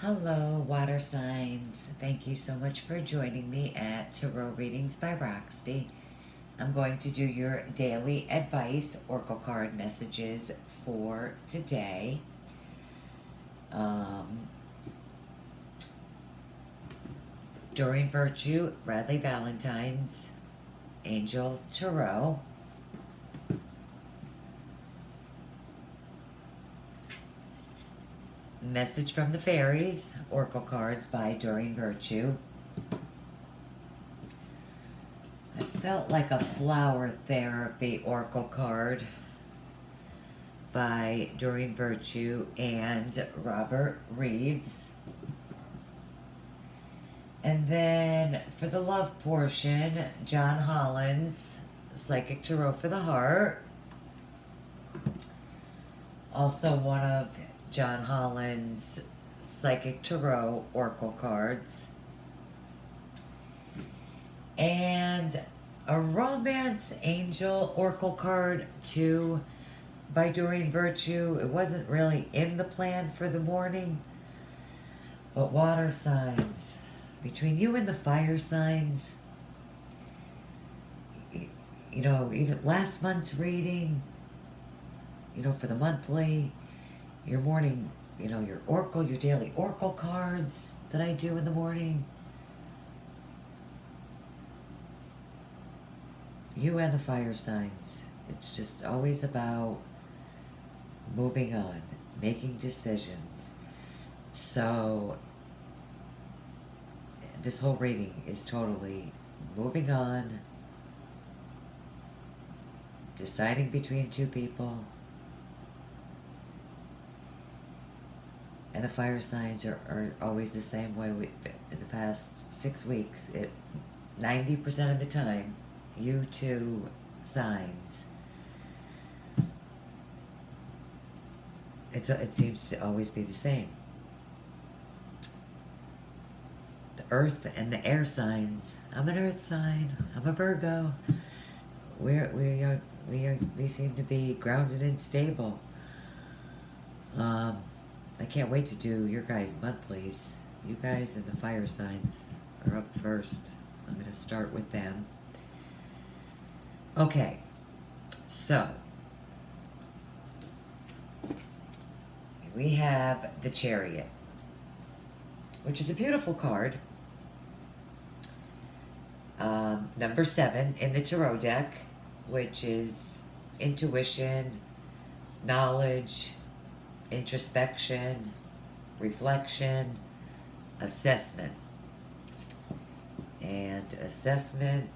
Hello, water signs. Thank you so much for joining me at Tarot Readings by Roxby. I'm going to do your daily advice oracle card messages for today. During Virtue, Bradley Valentine's, Angel Tarot. Message from the Fairies, oracle cards by During Virtue. I felt like a flower therapy oracle card by During Virtue and Robert Reeves. And then for the love portion, John Holland's Psychic Tarot for the Heart. Also one of John Holland's Psychic Tarot oracle cards. And a Romance Angel oracle card too by During Virtue. It wasn't really in the plan for the morning. But water signs, between you and the fire signs, you know, even last month's reading, you know, for the monthly, your morning, you know, your oracle, your daily oracle cards that I do in the morning. You and the fire signs. It's just always about moving on, making decisions. So this whole reading is totally moving on, deciding between two people. And the fire signs are always the same way. In the past 6 weeks, 90% of the time, you two signs, it seems to always be the same. The earth and the air signs. I'm an earth sign. I'm a Virgo. We seem to be grounded and stable. I can't wait to do your guys' monthlies. You guys and the fire signs are up first. I'm going to start with them. Okay, so we have the Chariot, which is a beautiful card. Number 7 in the Tarot deck, which is intuition, knowledge, introspection, reflection, assessment. And assessment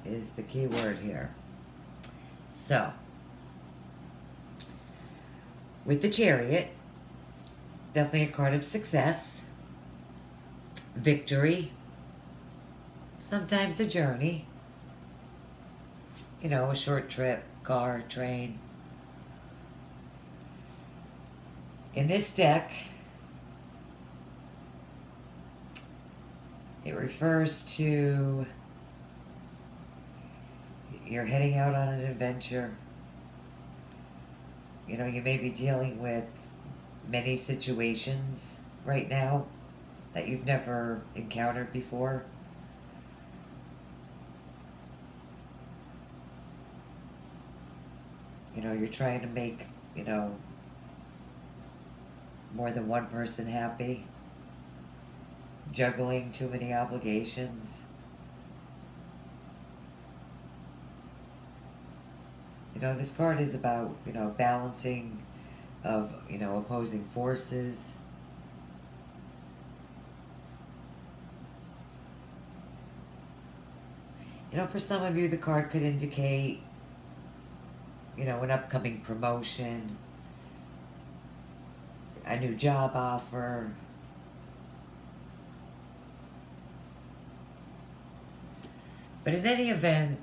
is the key word here. So, with the Chariot, definitely a card of success, victory, sometimes a journey, you know, a short trip, car, train. In this deck, it refers to you're heading out on an adventure. You know, you may be dealing with many situations right now that you've never encountered before. You know, you're trying to make, you know, more than one person happy, juggling too many obligations. You know, this card is about, you know, balancing of, you know, opposing forces. You know, for some of you, the card could indicate, you know, an upcoming promotion, a new job offer. But in any event,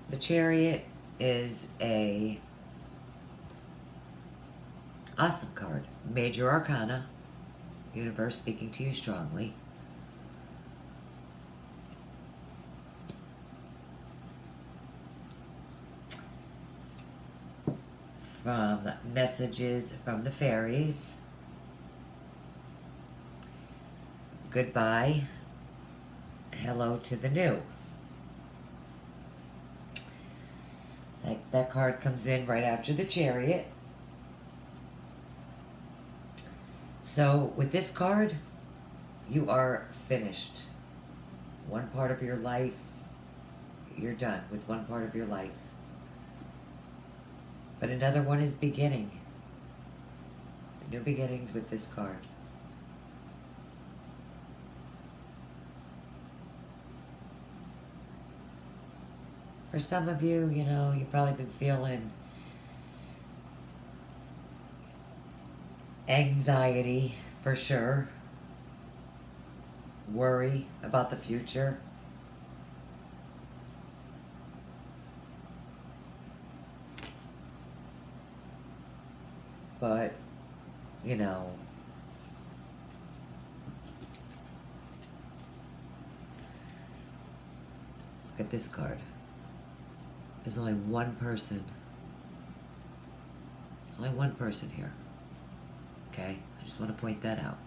the Chariot is a awesome card. Major Arcana, universe speaking to you strongly. From messages from the fairies, goodbye, hello to the new. That card comes in right after the Chariot. So with this card, you are finished. One part of your life, you're done with one part of your life. But another one is beginning. New beginnings with this card. For some of you, you know, you've probably been feeling anxiety for sure. Worry about the future. But, you know, look at this card. There's only one person. There's only one person here. Okay? I just want to point that out.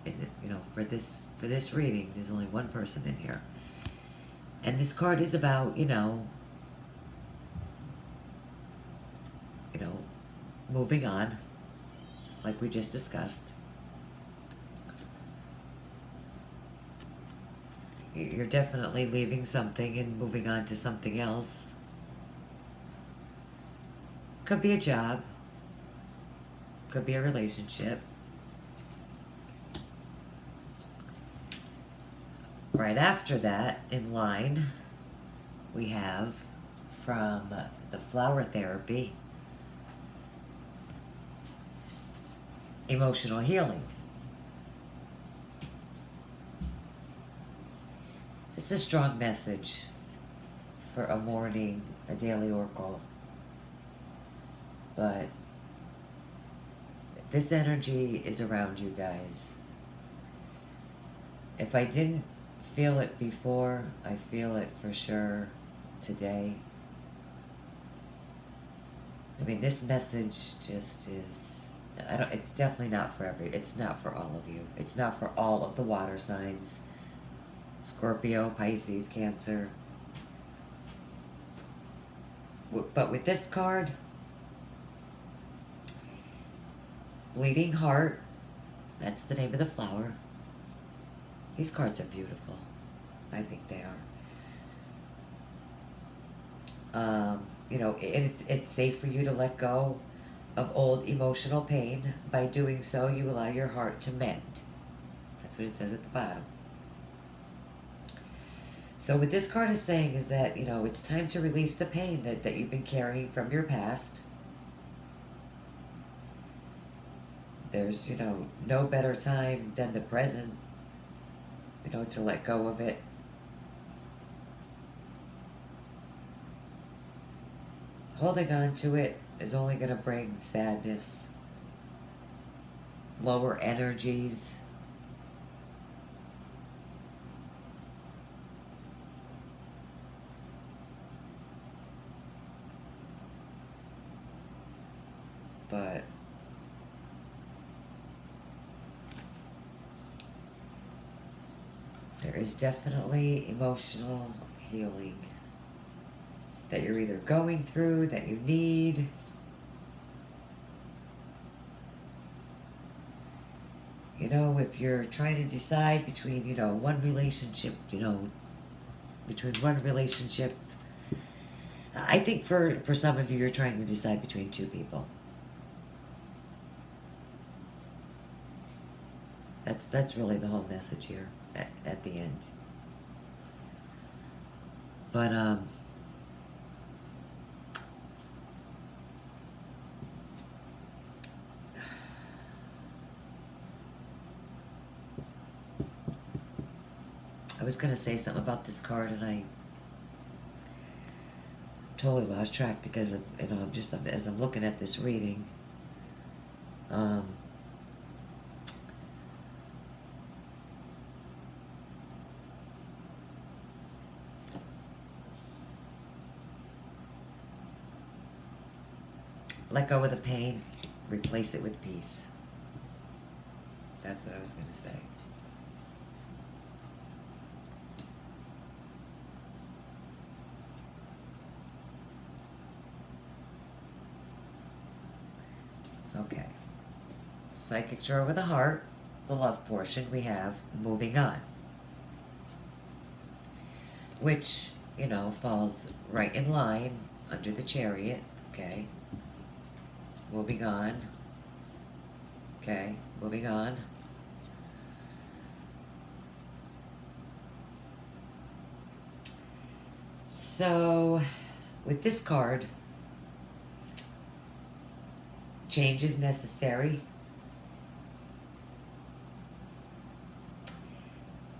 You know, for this reading, there's only one person in here. And this card is about, you know, moving on, like we just discussed. You're definitely leaving something and moving on to something else. Could be a job. Could be a relationship. Right after that, in line, we have from the flower therapy, emotional healing. This is a strong message for a morning, a daily oracle. But this energy is around you guys. If I didn't feel it before, I feel it for sure today. I mean, this message just is, it's definitely not for it's not for all of you. It's not for all of the water signs. Scorpio, Pisces, Cancer. But with this card, Bleeding Heart, that's the name of the flower. These cards are beautiful. I think they are. You know, it's safe for you to let go of old emotional pain. By doing so, you allow your heart to mend. That's what it says at the bottom. So what this card is saying is that, you know, it's time to release the pain that you've been carrying from your past. There's, you know, no better time than the present, you know, to let go of it. Holding on to it is only going to bring sadness, lower energies. But there is definitely emotional healing that you're either going through, that you need. You know, if you're trying to decide between, you know, one relationship, you know, between one relationship, I think for some of you, you're trying to decide between two people. That's really the whole message here at the end. But I was gonna say something about this card and I totally lost track because of, you know, just as I'm looking at this reading. Let go of the pain, replace it with peace. That's what I was going to say. Okay. Psychic drawer with a heart, the love portion, we have moving on. Which, you know, falls right in line under the Chariot. Okay. Moving on. Okay, moving on. So, with this card, change is necessary.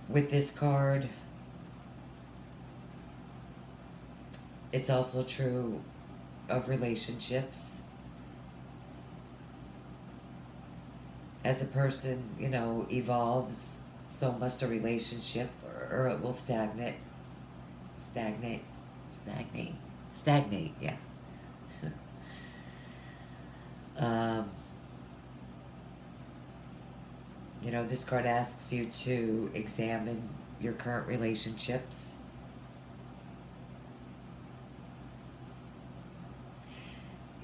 With this card, it's also true of relationships. As a person, you know, evolves, so must a relationship, or it will stagnate. Stagnate, yeah. You know, this card asks you to examine your current relationships.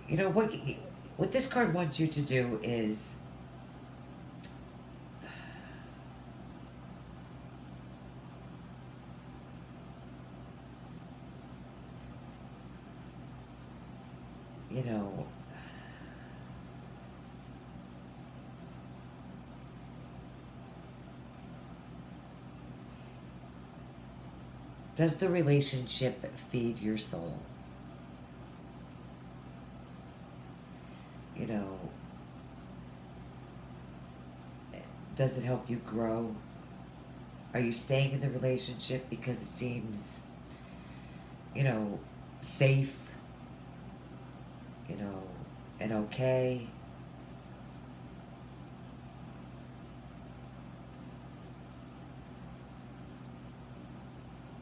You know, what this card wants you to do is you know, does the relationship feed your soul? You know, does it help you grow? Are you staying in the relationship because it seems, you know, safe, you know, and okay?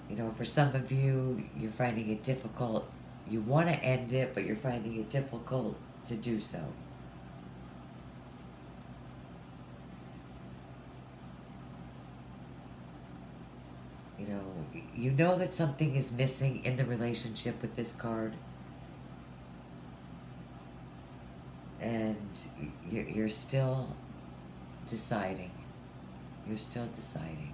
You know, for some of you, you're finding it difficult. You want to end it, but you're finding it difficult to do so. You know that something is missing in the relationship with this card. And you're still deciding. You're still deciding.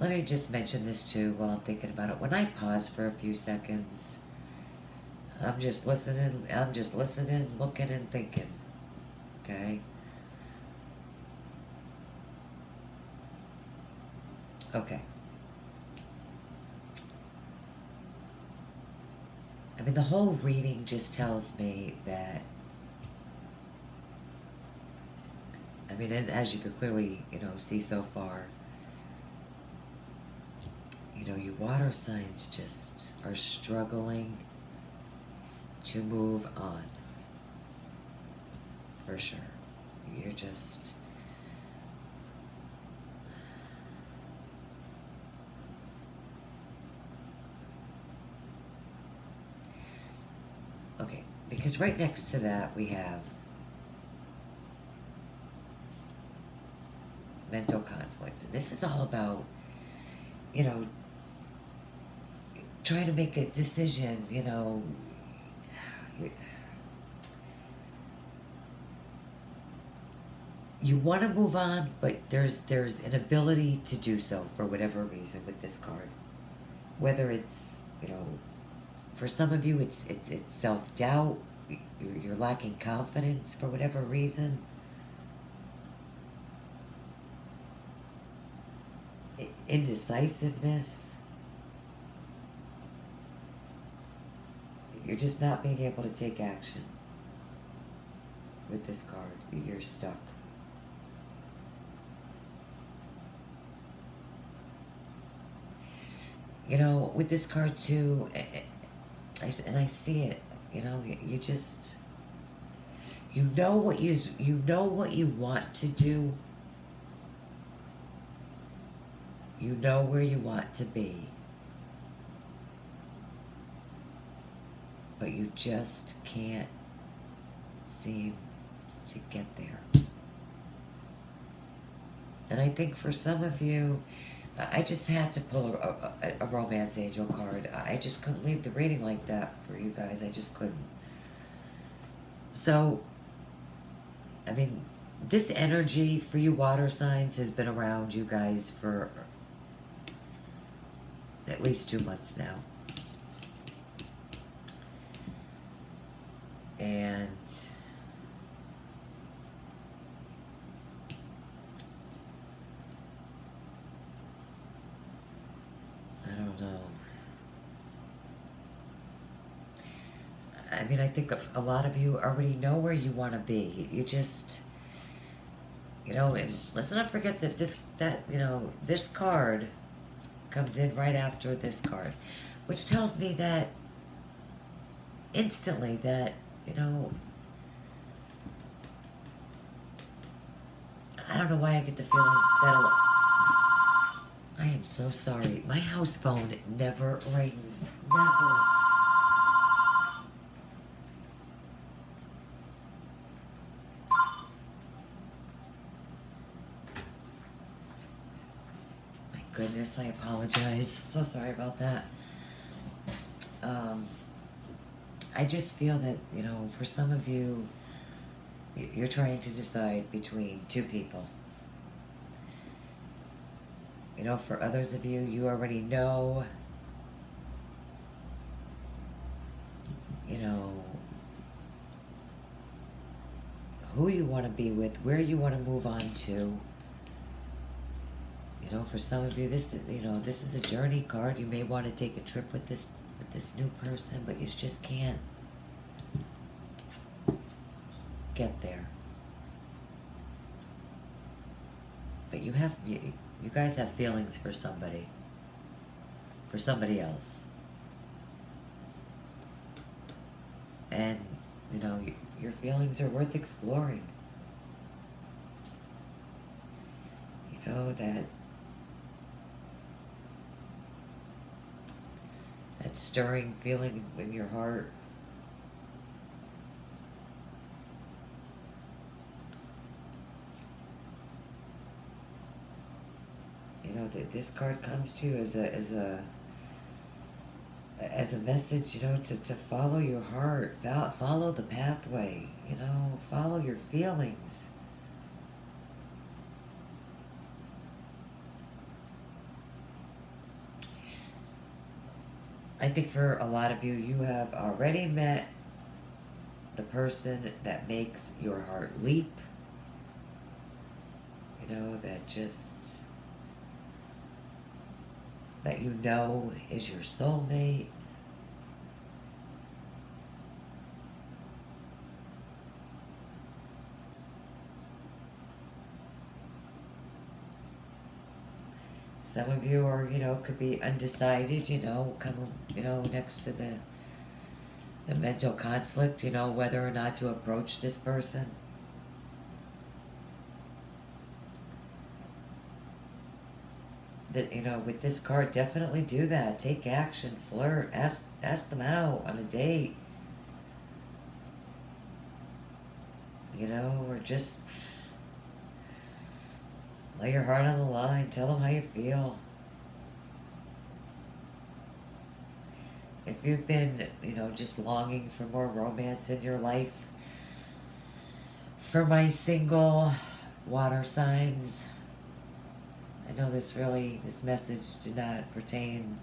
Let me just mention this too while I'm thinking about it. When I pause for a few seconds, I'm just listening, looking and thinking. Okay? Okay. I mean, the whole reading just tells me that, I mean, and as you could clearly, you know, see so far, you know, you water signs just are struggling to move on. For sure. You're just... Okay, because right next to that we have mental conflict. And this is all about, you know, trying to make a decision, you know. You want to move on, but there's an ability to do so for whatever reason with this card. Whether it's, you know, for some of you it's self-doubt, you're lacking confidence for whatever reason. Indecisiveness. You're just not being able to take action with this card. You're stuck. You know, with this card too, and I see it, you know, you just, you know what you want to do. You know where you want to be. But you just can't seem to get there. And I think for some of you, I just had to pull a romance angel card. I just couldn't leave the reading like that for you guys. I just couldn't. So, I mean, this energy for you water signs has been around you guys for at least 2 months now. And I don't know. I mean, I think a lot of you already know where you want to be. You just, you know, and let's not forget that this card comes in right after this card, which tells me that instantly that, you know, I don't know why I get the feeling that I am so sorry. My house phone never rings. Never. My goodness, I apologize. So sorry about that. I just feel that, you know, for some of you, you're trying to decide between two people. You know, for others of you, you already know, you know, who you want to be with, where you want to move on to. You know, for some of you, this is a journey card. You may want to take a trip with this new person, but you just can't get there. But you guys have feelings for somebody else. And, you know, your feelings are worth exploring. You know, that stirring feeling in your heart. You know, that this card comes to you as a message, you know, to follow your heart, follow the pathway, you know, follow your feelings. I think for a lot of you, you have already met the person that makes your heart leap. You know, that you know is your soulmate. Some of you are, you know, could be undecided, you know, next to the mental conflict, you know, whether or not to approach this person. That, you know, with this card, definitely do that. Take action, flirt, ask them out on a date. You know, or just lay your heart on the line. Tell them how you feel. If you've been, you know, just longing for more romance in your life, for my single water signs, I know this message did not pertain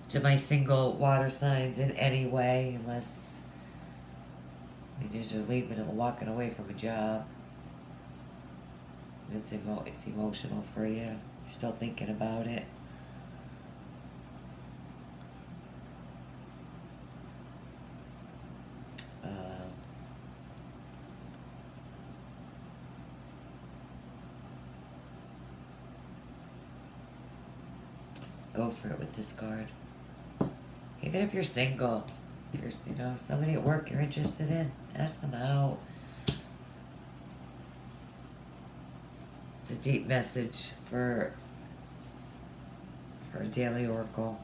to my single water signs in any way, unless you just are leaving and walking away from a job. It's emotional for you. You're still thinking about it. Go for it with this card. Even if you're single, there's, you know, somebody at work you're interested in, ask them out. It's a deep message for a daily oracle.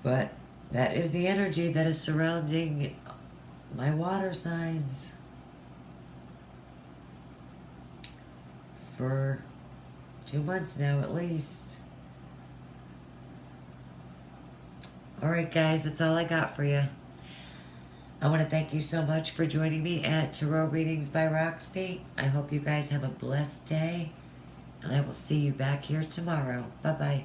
But that is the energy that is surrounding my water signs for 2 months now at least. Alright guys, that's all I got for you. I want to thank you so much for joining me at Tarot Readings by Roxby. I hope you guys have a blessed day, and I will see you back here tomorrow. Bye-bye.